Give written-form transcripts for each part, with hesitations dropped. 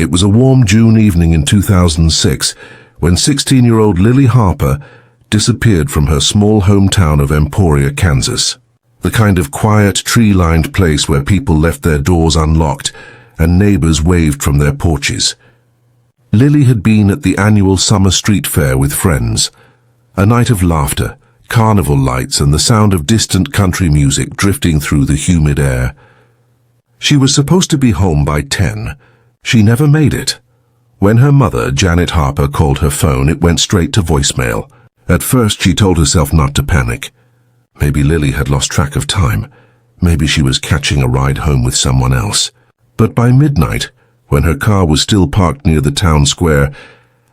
It was a warm June evening in 2006 when 16-year-old Lily Harper disappeared from her small hometown of Emporia, Kansas. The kind of quiet, tree-lined place where people left their doors unlocked and neighbors waved from their porches. Lily had been at the annual summer street fair with friends. A night of laughter, carnival lights and the sound of distant country music drifting through the humid air. She was supposed to be home by 10. She never made it. When her mother, Janet Harper, called her phone, it went straight to voicemail. At first, she told herself not to panic. Maybe Lily had lost track of time. Maybe she was catching a ride home with someone else. But by midnight, when her car was still parked near the town square,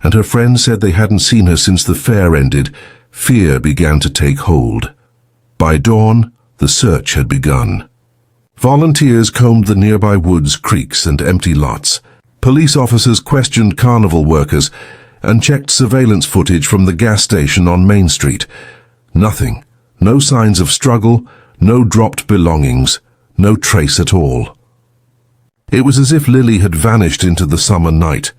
and her friends said they hadn't seen her since the fair ended, fear began to take hold. By dawn, the search had begun. Volunteers combed the nearby woods, creeks, and empty lots. Police officers questioned carnival workers and checked surveillance footage from the gas station on Main Street. Nothing. No signs of struggle, no dropped belongings, no trace at all. It was as if Lily had vanished into the summer night.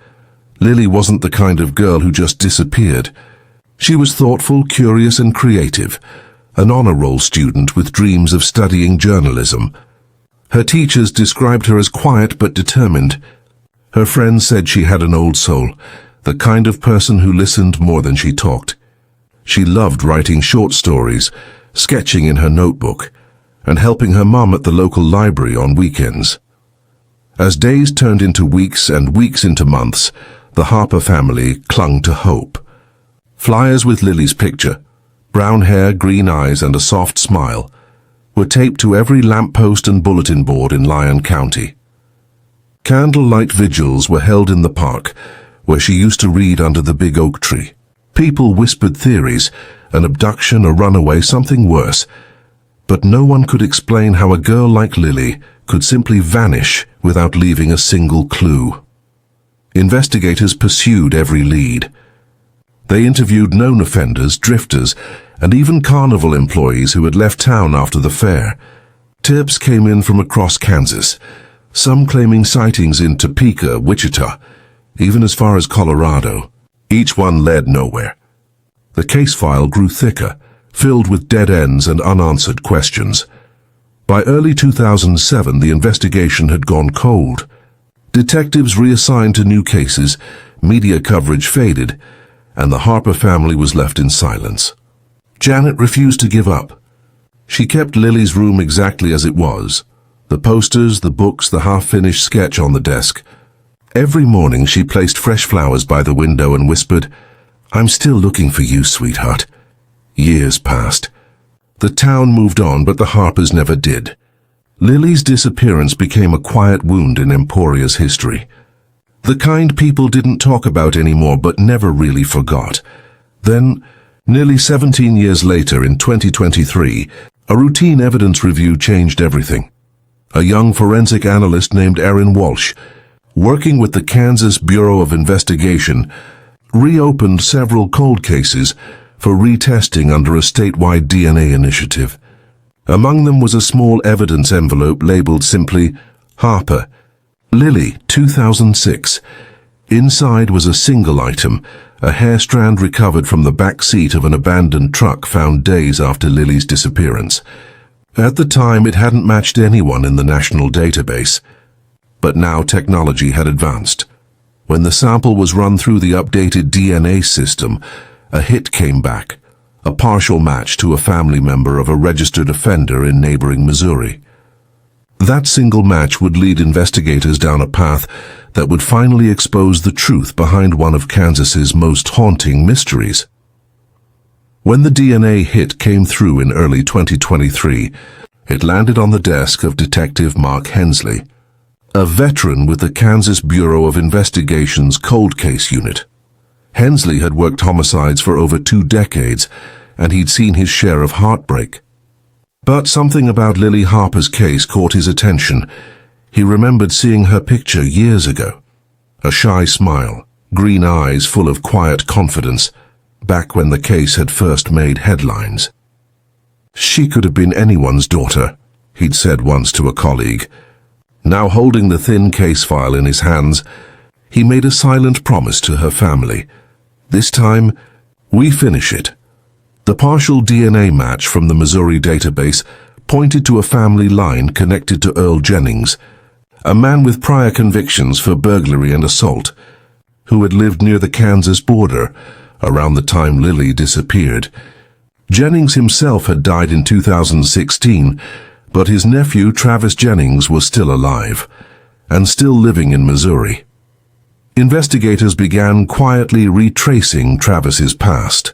Lily wasn't the kind of girl who just disappeared. She was thoughtful, curious, and creative, an honor roll student with dreams of studying journalism. Her teachers described her as quiet but determined. Her friends said she had an old soul, the kind of person who listened more than she talked. She loved writing short stories, sketching in her notebook, and helping her mom at the local library on weekends. As days turned into weeks and weeks into months, the Harper family clung to hope. Flyers with Lily's picture, brown hair, green eyes, and a soft smile, were taped to every lamppost and bulletin board in Lyon County. Candlelight vigils were held in the park, where she used to read under the big oak tree. People whispered theories, an abduction, a runaway, something worse. But no one could explain how a girl like Lily could simply vanish without leaving a single clue. Investigators pursued every lead. They interviewed known offenders, drifters, and even carnival employees who had left town after the fair. Tips came in from across Kansas, some claiming sightings in Topeka, Wichita, even as far as Colorado. Each one led nowhere. The case file grew thicker, filled with dead ends and unanswered questions. By early 2007, the investigation had gone cold. Detectives reassigned to new cases, media coverage faded, and the Harper family was left in silence. Janet refused to give up. She kept Lily's room exactly as it was. The posters, the books, the half-finished sketch on the desk. Every morning she placed fresh flowers by the window and whispered, "I'm still looking for you, sweetheart." Years passed. The town moved on, but the Harpers never did. Lily's disappearance became a quiet wound in Emporia's history. The kind people didn't talk about anymore, but never really forgot. Then, nearly 17 years later, in 2023, a routine evidence review changed everything. A young forensic analyst named Erin Walsh, working with the Kansas Bureau of Investigation, reopened several cold cases for retesting under a statewide DNA initiative. Among them was a small evidence envelope labeled simply, "Harper, Lily, 2006. Inside was a single item, a hair strand recovered from the back seat of an abandoned truck found days after Lily's disappearance. At the time, it hadn't matched anyone in the national database. But now technology had advanced. When the sample was run through the updated DNA system, a hit came back, a partial match to a family member of a registered offender in neighboring Missouri. That single match would lead investigators down a path that would finally expose the truth behind one of Kansas's most haunting mysteries. When the DNA hit came through in early 2023, it landed on the desk of Detective Mark Hensley, a veteran with the Kansas Bureau of Investigation's Cold Case Unit. Hensley had worked homicides for over 2 decades, and he'd seen his share of heartbreak. But something about Lily Harper's case caught his attention. He remembered seeing her picture years ago. A shy smile, green eyes full of quiet confidence, back when the case had first made headlines. "She could have been anyone's daughter," he'd said once to a colleague. Now holding the thin case file in his hands, he made a silent promise to her family. "This time, we finish it." The partial DNA match from the Missouri database pointed to a family line connected to Earl Jennings, a man with prior convictions for burglary and assault, who had lived near the Kansas border around the time Lily disappeared. Jennings himself had died in 2016, but his nephew Travis Jennings was still alive and still living in Missouri. Investigators began quietly retracing Travis's past.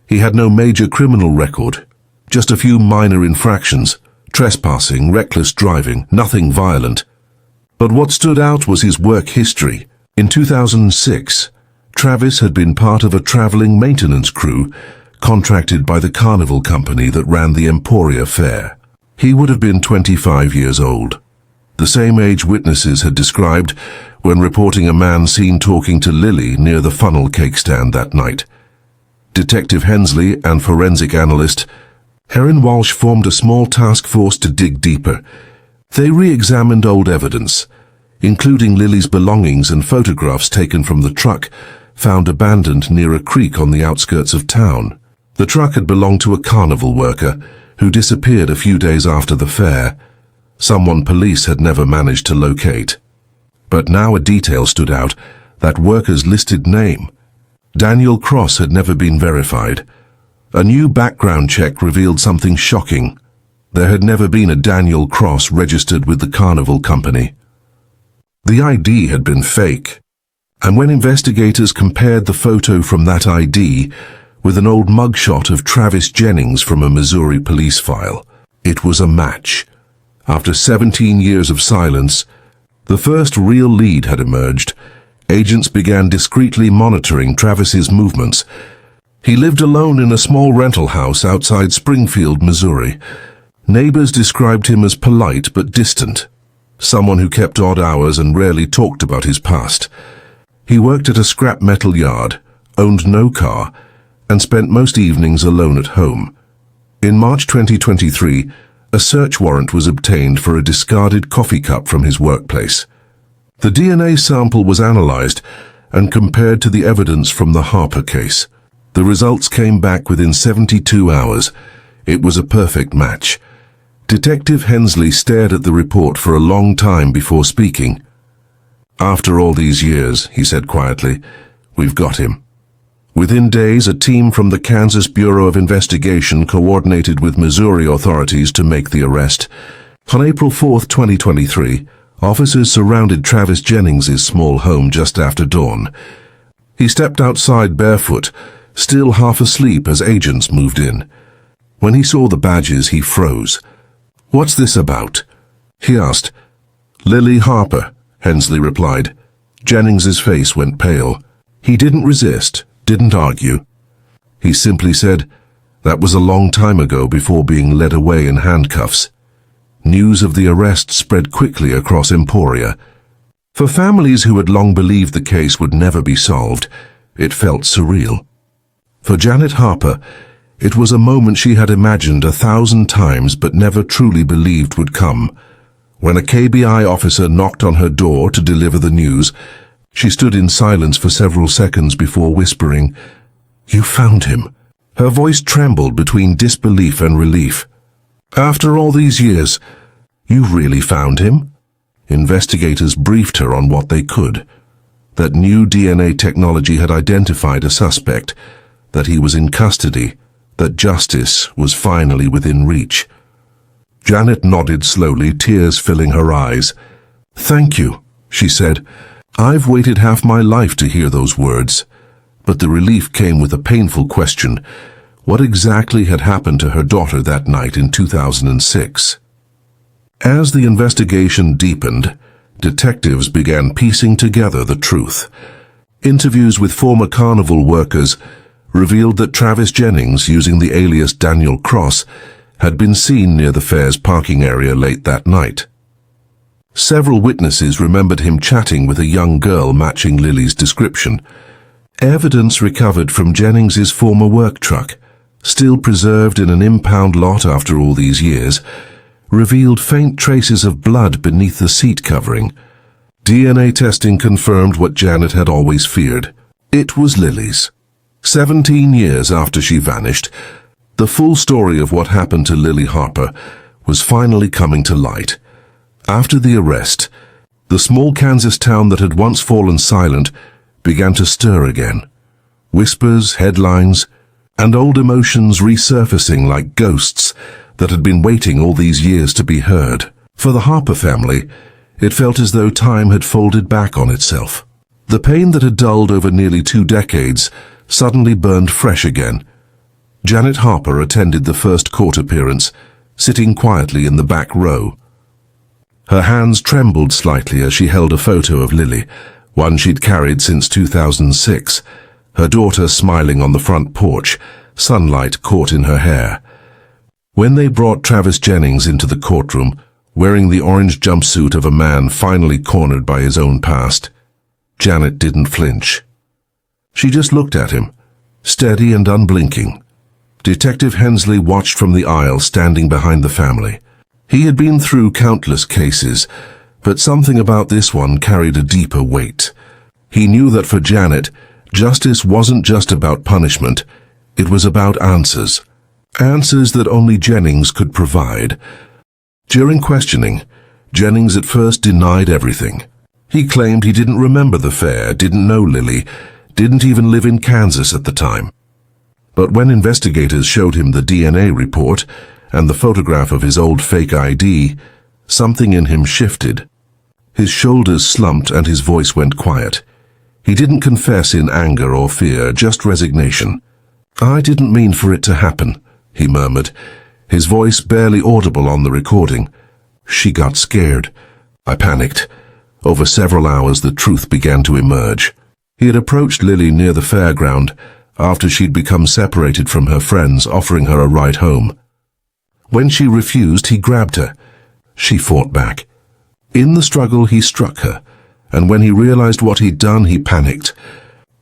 He had no major criminal record, just a few minor infractions, trespassing, reckless driving, nothing violent. But what stood out was his work history. In 2006, Travis had been part of a traveling maintenance crew contracted by the carnival company that ran the Emporia Fair. He would have been 25 years old, the same age witnesses had described when reporting a man seen talking to Lily near the funnel cake stand that night. Detective Hensley and forensic analyst Erin Walsh formed a small task force to dig deeper. They re-examined old evidence, including Lily's belongings and photographs taken from the truck found abandoned near a creek on the outskirts of town. The truck had belonged to a carnival worker who disappeared a few days after the fair, someone police had never managed to locate. But now a detail stood out, that worker's listed name. Daniel Cross had never been verified. A new background check revealed something shocking. There had never been a Daniel Cross registered with the carnival company. The ID had been fake, and when investigators compared the photo from that ID with an old mugshot of Travis Jennings from a Missouri police file, it was a match. After 17 years of silence, the first real lead had emerged. Agents began discreetly monitoring Travis's movements. He lived alone in a small rental house outside Springfield, Missouri. Neighbors described him as polite but distant, someone who kept odd hours and rarely talked about his past. He worked at a scrap metal yard, owned no car, and spent most evenings alone at home. In March 2023, a search warrant was obtained for a discarded coffee cup from his workplace. The DNA sample was analyzed and compared to the evidence from the Harper case. The results came back within 72 hours. It was a perfect match. Detective Hensley stared at the report for a long time before speaking. "After all these years," he said quietly, "we've got him." Within days, a team from the Kansas Bureau of Investigation coordinated with Missouri authorities to make the arrest. On April 4, 2023, officers surrounded Travis Jennings' small home just after dawn. He stepped outside barefoot, still half asleep as agents moved in. When he saw the badges, he froze. "What's this about?" he asked. "Lily Harper," Hensley replied. Jennings' face went pale. He didn't resist, didn't argue. He simply said, "That was a long time ago," before being led away in handcuffs. News of the arrest spread quickly across Emporia. For families who had long believed the case would never be solved, it felt surreal. For Janet Harper, it was a moment she had imagined 1,000 times but never truly believed would come. When a KBI officer knocked on her door to deliver the news, she stood in silence for several seconds before whispering, "You found him." Her voice trembled between disbelief and relief. "After all these years, you really found him?" Investigators briefed her on what they could. That new DNA technology had identified a suspect, that he was in custody, that justice was finally within reach. Janet nodded slowly, tears filling her eyes. "Thank you," she said. "I've waited half my life to hear those words." But the relief came with a painful question. What exactly had happened to her daughter that night in 2006? As the investigation deepened, detectives began piecing together the truth. Interviews with former carnival workers revealed that Travis Jennings, using the alias Daniel Cross, had been seen near the fair's parking area late that night. Several witnesses remembered him chatting with a young girl matching Lily's description. Evidence recovered from Jennings' former work truck, still preserved in an impound lot after all these years, revealed faint traces of blood beneath the seat covering. DNA testing confirmed what Janet had always feared. It was Lily's. 17 years after she vanished, the full story of what happened to Lily Harper was finally coming to light. After the arrest, the small Kansas town that had once fallen silent began to stir again. Whispers, headlines, and old emotions resurfacing like ghosts that had been waiting all these years to be heard. For the Harper family, it felt as though time had folded back on itself. The pain that had dulled over nearly 2 decades suddenly burned fresh again. Janet Harper attended the first court appearance, sitting quietly in the back row. Her hands trembled slightly as she held a photo of Lily, one she'd carried since 2006, her daughter smiling on the front porch, sunlight caught in her hair. When they brought Travis Jennings into the courtroom, wearing the orange jumpsuit of a man finally cornered by his own past, Janet didn't flinch. She just looked at him, steady and unblinking. Detective Hensley watched from the aisle, standing behind the family. He had been through countless cases, but something about this one carried a deeper weight. He knew that for Janet, justice wasn't just about punishment, it was about answers. Answers that only Jennings could provide. During questioning, Jennings at first denied everything. He claimed he didn't remember the affair, didn't know Lily, didn't even live in Kansas at the time. But when investigators showed him the DNA report and the photograph of his old fake ID, something in him shifted. His shoulders slumped and his voice went quiet. He didn't confess in anger or fear, just resignation. "I didn't mean for it to happen," he murmured, his voice barely audible on the recording. "She got scared. I panicked." Over several hours, the truth began to emerge. He had approached Lily near the fairground after she'd become separated from her friends, offering her a ride home. When she refused, he grabbed her. She fought back. In the struggle, he struck her, and when he realized what he'd done, he panicked.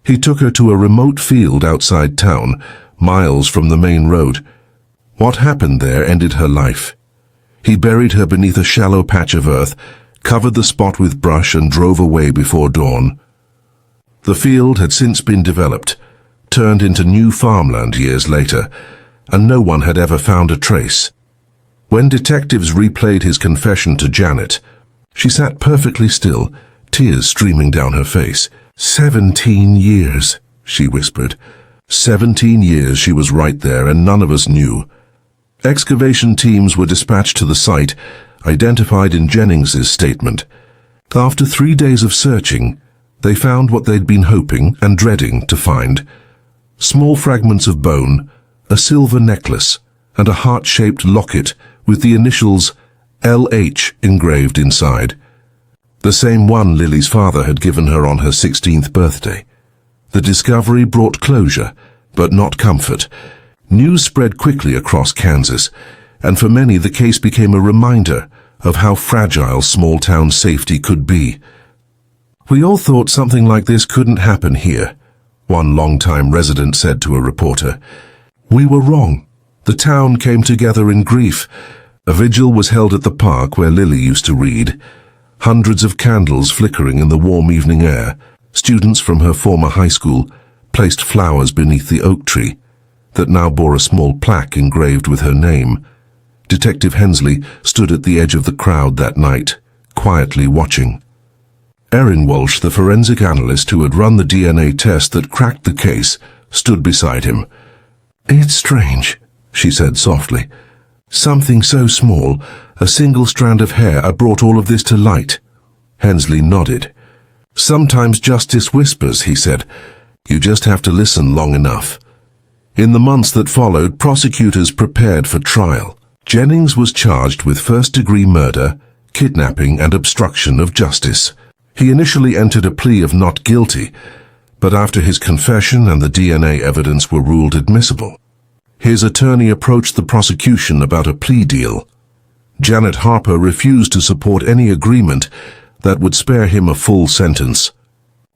He took her to a remote field outside town, miles from the main road. What happened there ended her life. He buried her beneath a shallow patch of earth, covered the spot with brush, and drove away before dawn. The field had since been developed, turned into new farmland years later, and no one had ever found a trace. When detectives replayed his confession to Janet, she sat perfectly still, tears streaming down her face. 17 years, she whispered. 17 years she was right there, and none of us knew. Excavation teams were dispatched to the site, identified in Jennings's statement. After 3 days of searching, they found what they'd been hoping and dreading to find. Small fragments of bone, a silver necklace, and a heart-shaped locket with the initials LH engraved inside. The same one Lily's father had given her on her 16th birthday. The discovery brought closure, but not comfort. News spread quickly across Kansas, and for many the case became a reminder of how fragile small-town safety could be. "We all thought something like this couldn't happen here," one longtime resident said to a reporter. "We were wrong. The town came together in grief. A vigil was held at the park where Lily used to read. Hundreds of candles flickering in the warm evening air. Students from her former high school placed flowers beneath the oak tree that now bore a small plaque engraved with her name. Detective Hensley stood at the edge of the crowd that night, quietly watching. Erin Walsh, the forensic analyst who had run the DNA test that cracked the case, stood beside him. "It's strange," she said softly. "Something so small, a single strand of hair, brought all of this to light." Hensley nodded. "Sometimes justice whispers," he said. "You just have to listen long enough." In the months that followed, prosecutors prepared for trial. Jennings was charged with first-degree murder, kidnapping, and obstruction of justice. He initially entered a plea of not guilty, but after his confession and the DNA evidence were ruled admissible, his attorney approached the prosecution about a plea deal. Janet Harper refused to support any agreement that would spare him a full sentence.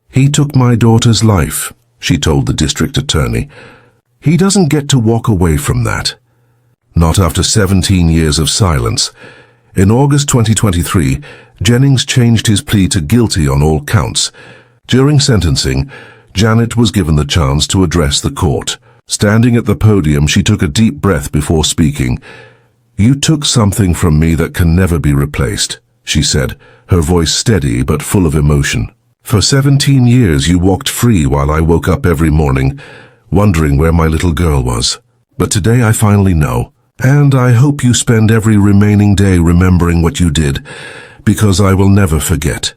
"He took my daughter's life," she told the district attorney. "He doesn't get to walk away from that." Not after 17 years of silence. In August 2023, Jennings changed his plea to guilty on all counts. During sentencing, Janet was given the chance to address the court. Standing at the podium, she took a deep breath before speaking. "You took something from me that can never be replaced," she said, her voice steady but full of emotion. "For 17 years you walked free while I woke up every morning, wondering where my little girl was. But today I finally know. And I hope you spend every remaining day remembering what you did, because I will never forget."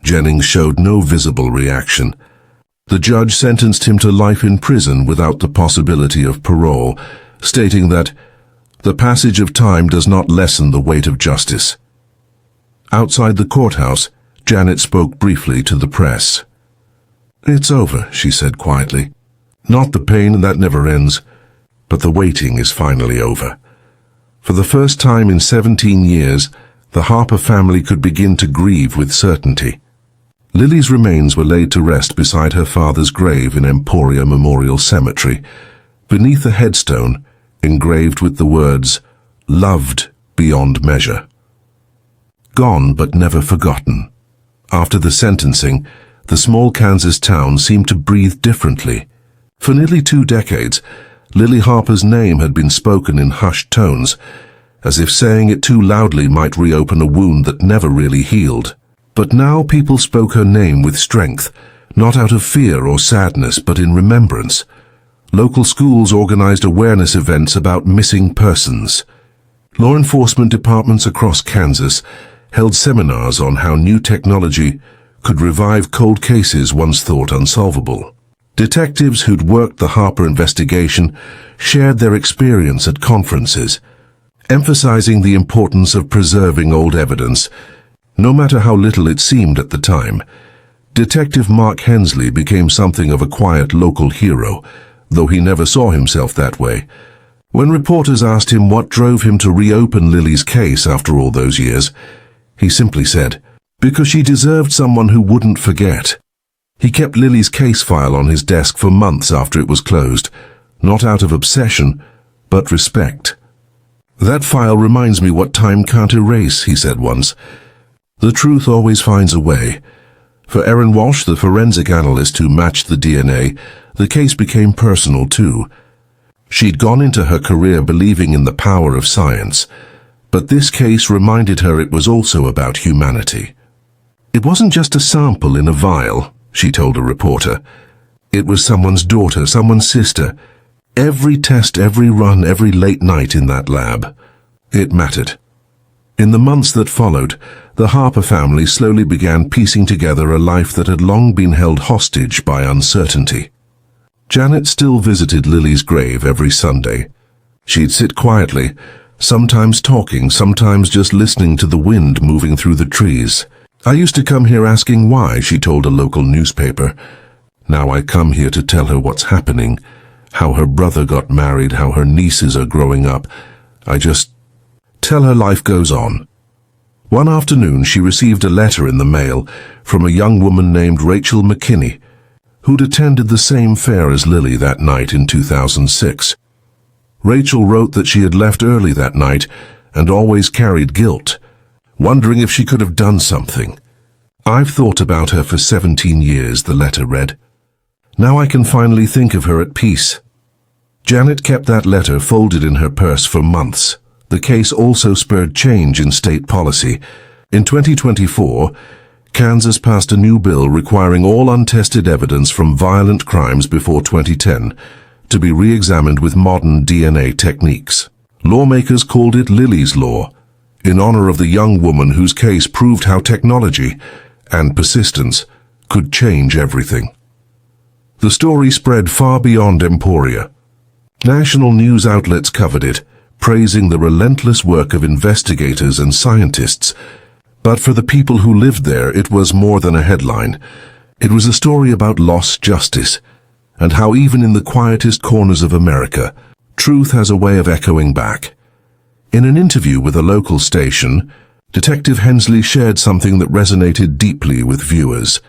Jennings showed no visible reaction. The judge sentenced him to life in prison without the possibility of parole, stating that the passage of time does not lessen the weight of justice. Outside the courthouse, Janet spoke briefly to the press. "It's over," she said quietly. "Not the pain that never ends, but the waiting is finally over." For the first time in 17 years, the Harper family could begin to grieve with certainty. Lily's remains were laid to rest beside her father's grave in Emporia Memorial Cemetery, beneath a headstone engraved with the words, "Loved beyond measure." Gone but never forgotten. After the sentencing, the small Kansas town seemed to breathe differently. For nearly 2 decades, Lily Harper's name had been spoken in hushed tones, as if saying it too loudly might reopen a wound that never really healed. But now people spoke her name with strength, not out of fear or sadness, but in remembrance. Local schools organized awareness events about missing persons. Law enforcement departments across Kansas held seminars on how new technology could revive cold cases once thought unsolvable. Detectives who'd worked the Harper investigation shared their experience at conferences, emphasizing the importance of preserving old evidence, no matter how little it seemed at the time. Detective Mark Hensley became something of a quiet local hero, though he never saw himself that way. When reporters asked him what drove him to reopen Lily's case after all those years, he simply said, "Because she deserved someone who wouldn't forget." He kept Lily's case file on his desk for months after it was closed, not out of obsession, but respect. "That file reminds me what time can't erase," he said once. The truth always finds a way. For Erin Walsh, the forensic analyst who matched the DNA, the case became personal too. She'd gone into her career believing in the power of science, but this case reminded her it was also about humanity. "It wasn't just a sample in a vial," she told a reporter. "It was someone's daughter, someone's sister. Every test, every run, every late night in that lab. It mattered." In the months that followed, the Harper family slowly began piecing together a life that had long been held hostage by uncertainty. Janet still visited Lily's grave every Sunday. She'd sit quietly, sometimes talking, sometimes just listening to the wind moving through the trees. "I used to come here asking why," she told a local newspaper. "Now I come here to tell her what's happening, how her brother got married, how her nieces are growing up. I just tell her life goes on." One afternoon, she received a letter in the mail from a young woman named Rachel McKinney, who'd attended the same fair as Lily that night in 2006. Rachel wrote that she had left early that night and always carried guilt, wondering if she could have done something. "I've thought about her for 17 years, the letter read. "Now I can finally think of her at peace." Janet kept that letter folded in her purse for months. The case also spurred change in state policy. In 2024, Kansas passed a new bill requiring all untested evidence from violent crimes before 2010 to be re-examined with modern DNA techniques. Lawmakers called it Lily's Law, in honor of the young woman whose case proved how technology and persistence could change everything. The story spread far beyond Emporia. National news outlets covered it, praising the relentless work of investigators and scientists. But for the people who lived there, it was more than a headline. It was a story about lost justice, and how even in the quietest corners of America, truth has a way of echoing back. In an interview with a local station, Detective Hensley shared something that resonated deeply with viewers.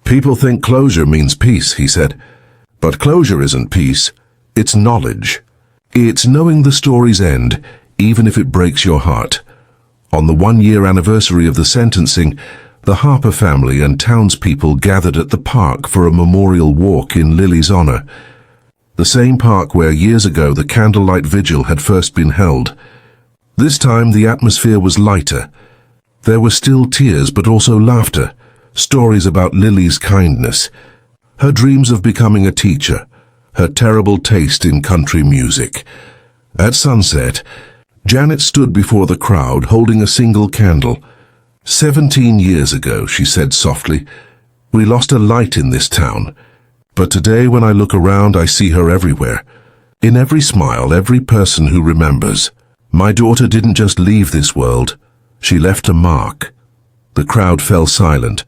"People think closure means peace," he said. "But closure isn't peace, it's knowledge. It's knowing the story's end, even if it breaks your heart. On the one-year anniversary of the sentencing, the Harper family and townspeople gathered at the park for a memorial walk in Lily's honor. The same park where years ago the candlelight vigil had first been held. This time the atmosphere was lighter. There were still tears but also laughter, stories about Lily's kindness, her dreams of becoming a teacher, her terrible taste in country music. At sunset, Janet stood before the crowd holding a single candle. 17 years ago, she said softly, we lost a light in this town. But today when I look around, I see her everywhere. In every smile, every person who remembers. My daughter didn't just leave this world. She left a mark. The crowd fell silent,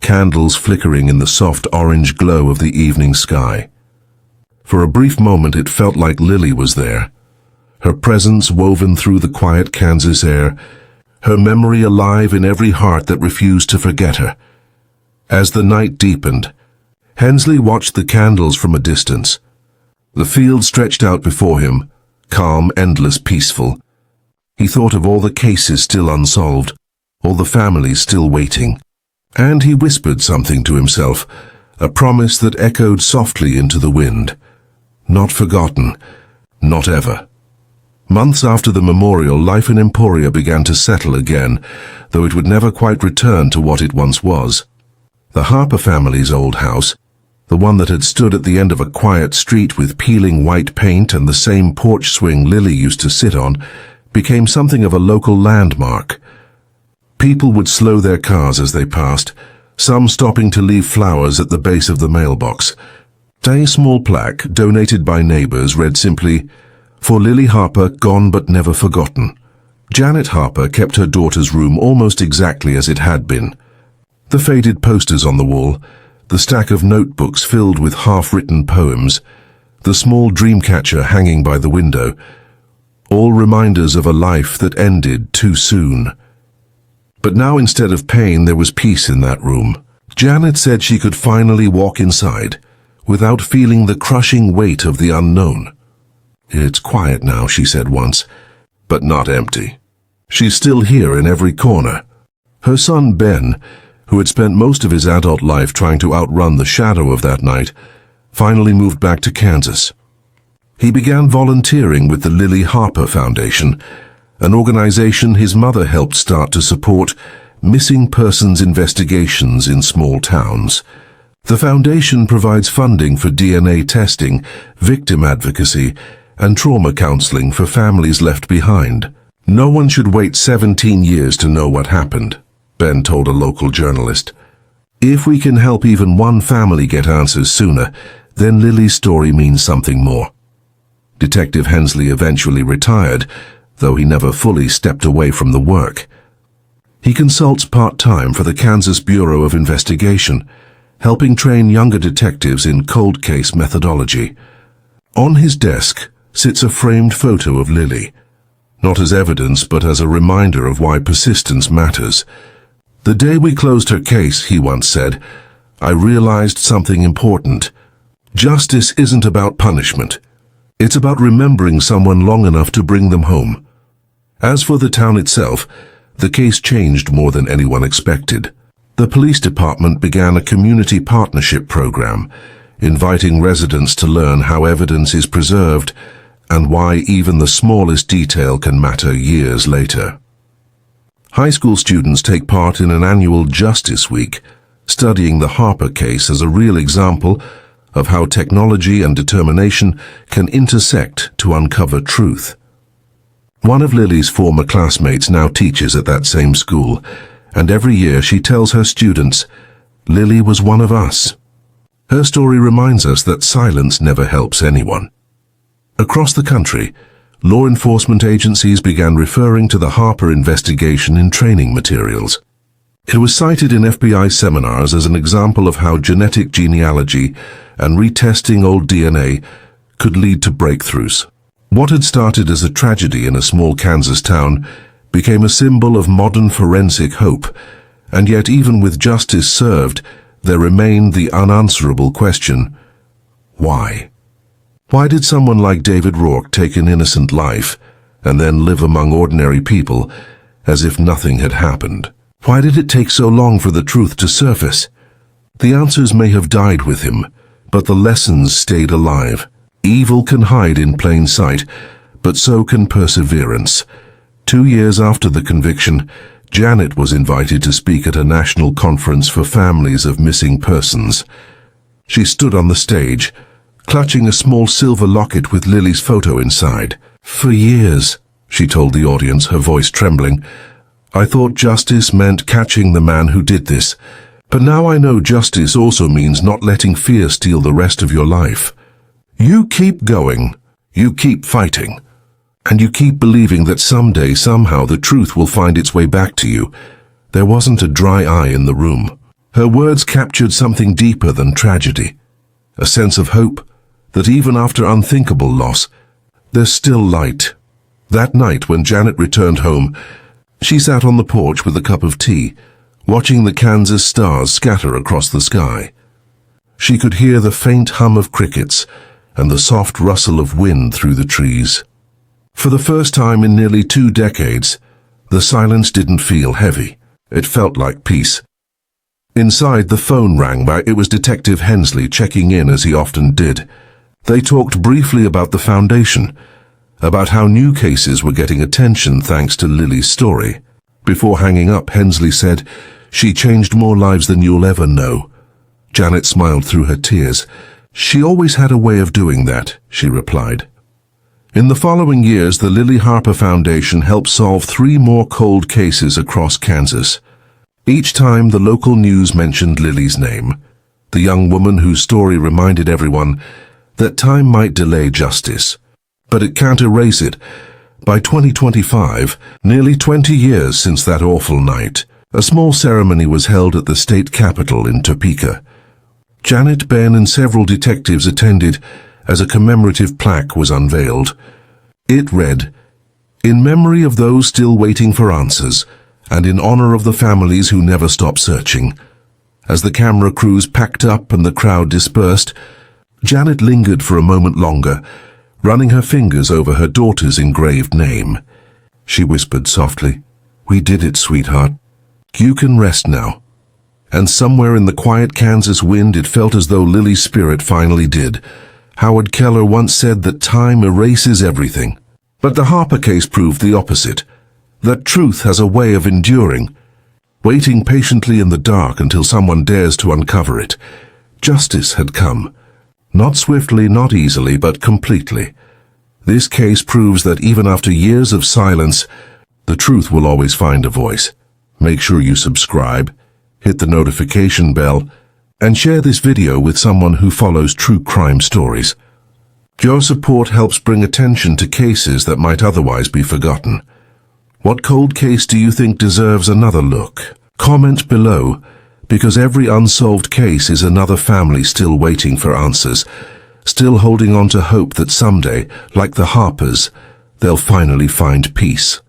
candles flickering in the soft orange glow of the evening sky. For a brief moment it felt like Lily was there. Her presence woven through the quiet Kansas air, her memory alive in every heart that refused to forget her. As the night deepened, Hensley watched the candles from a distance. The field stretched out before him, calm, endless, peaceful. He thought of all the cases still unsolved, all the families still waiting. And he whispered something to himself, a promise that echoed softly into the wind. Not forgotten, not ever. Months after the memorial, life in Emporia began to settle again, though it would never quite return to what it once was. The Harper family's old house, the one that had stood at the end of a quiet street with peeling white paint and the same porch swing Lily used to sit on, became something of a local landmark. People would slow their cars as they passed, some stopping to leave flowers at the base of the mailbox. A small plaque, donated by neighbors, read simply, "For Lily Harper, gone but never forgotten." Janet Harper kept her daughter's room almost exactly as it had been. The faded posters on the wall, the stack of notebooks filled with half-written poems, the small dream catcher hanging by the window, all reminders of a life that ended too soon. But now instead of pain, there was peace in that room. Janet said she could finally walk inside, without feeling the crushing weight of the unknown. "It's quiet now," she said once, "but not empty. She's still here in every corner." Her son Ben, who had spent most of his adult life trying to outrun the shadow of that night, finally moved back to Kansas. He began volunteering with the Lily Harper Foundation, an organization his mother helped start to support missing persons investigations in small towns. The foundation provides funding for DNA testing, victim advocacy, and trauma counseling for families left behind. "No one should wait 17 years to know what happened," Ben told a local journalist. "If we can help even one family get answers sooner, then Lily's story means something more." Detective Hensley eventually retired, though he never fully stepped away from the work. He consults part-time for the Kansas Bureau of Investigation, helping train younger detectives in cold case methodology. On his desk sits a framed photo of Lily, not as evidence but as a reminder of why persistence matters. "The day we closed her case," he once said, "I realized something important. Justice isn't about punishment. It's about remembering someone long enough to bring them home." As for the town itself, the case changed more than anyone expected. The police department began a community partnership program, inviting residents to learn how evidence is preserved and why even the smallest detail can matter years later. High school students take part in an annual Justice Week, studying the Harper case as a real example of how technology and determination can intersect to uncover truth. One of Lily's former classmates now teaches at that same school, and every year she tells her students, "Lily was one of us." Her story reminds us that silence never helps anyone. Across the country, law enforcement agencies began referring to the Harper investigation in training materials. It was cited in FBI seminars as an example of how genetic genealogy and retesting old DNA could lead to breakthroughs. What had started as a tragedy in a small Kansas town became a symbol of modern forensic hope, and yet even with justice served, there remained the unanswerable question, why? Why did someone like David Rourke take an innocent life and then live among ordinary people as if nothing had happened. Why did it take so long for the truth to surface? The answers may have died with him, but the lessons stayed alive. Evil can hide in plain sight, but so can perseverance. 2 years after the conviction, Janet was invited to speak at a national conference for families of missing persons. She stood on the stage, clutching a small silver locket with Lily's photo inside. "For years," she told the audience, her voice trembling, "I thought justice meant catching the man who did this. But now I know justice also means not letting fear steal the rest of your life. You keep going, you keep fighting, and you keep believing that someday, somehow, the truth will find its way back to you." There wasn't a dry eye in the room. Her words captured something deeper than tragedy, a sense of hope that even after unthinkable loss, there's still light. That night, when Janet returned home, she sat on the porch with a cup of tea, watching the Kansas stars scatter across the sky. She could hear the faint hum of crickets and the soft rustle of wind through the trees. For the first time in nearly 2 decades, the silence didn't feel heavy. It felt like peace. Inside, the phone rang. It was Detective Hensley checking in, as he often did. They talked briefly about the foundation, about how new cases were getting attention thanks to Lily's story. Before hanging up, Hensley said, "She changed more lives than you'll ever know." Janet smiled through her tears. "She always had a way of doing that," she replied. In the following years, the Lily Harper Foundation helped solve 3 more cold cases across Kansas. Each time, the local news mentioned Lily's name, the young woman whose story reminded everyone that time might delay justice, but it can't erase it. By 2025, nearly 20 years since that awful night, a small ceremony was held at the state capitol in Topeka. Janet, Ben, and several detectives attended as a commemorative plaque was unveiled. It read, "In memory of those still waiting for answers, and in honor of the families who never stop searching." As the camera crews packed up and the crowd dispersed, Janet lingered for a moment longer, running her fingers over her daughter's engraved name. She whispered softly, "We did it, sweetheart. You can rest now." And somewhere in the quiet Kansas wind, it felt as though Lily's spirit finally did. Howard Keller once said that time erases everything. But the Harper case proved the opposite, that truth has a way of enduring, waiting patiently in the dark until someone dares to uncover it. Justice had come. Not swiftly, not easily, but completely. This case proves that even after years of silence, the truth will always find a voice. Make sure you subscribe, hit the notification bell, and share this video with someone who follows true crime stories. Your support helps bring attention to cases that might otherwise be forgotten. What cold case do you think deserves another look? Comment below, because every unsolved case is another family still waiting for answers, still holding on to hope that someday, like the Harpers, they'll finally find peace.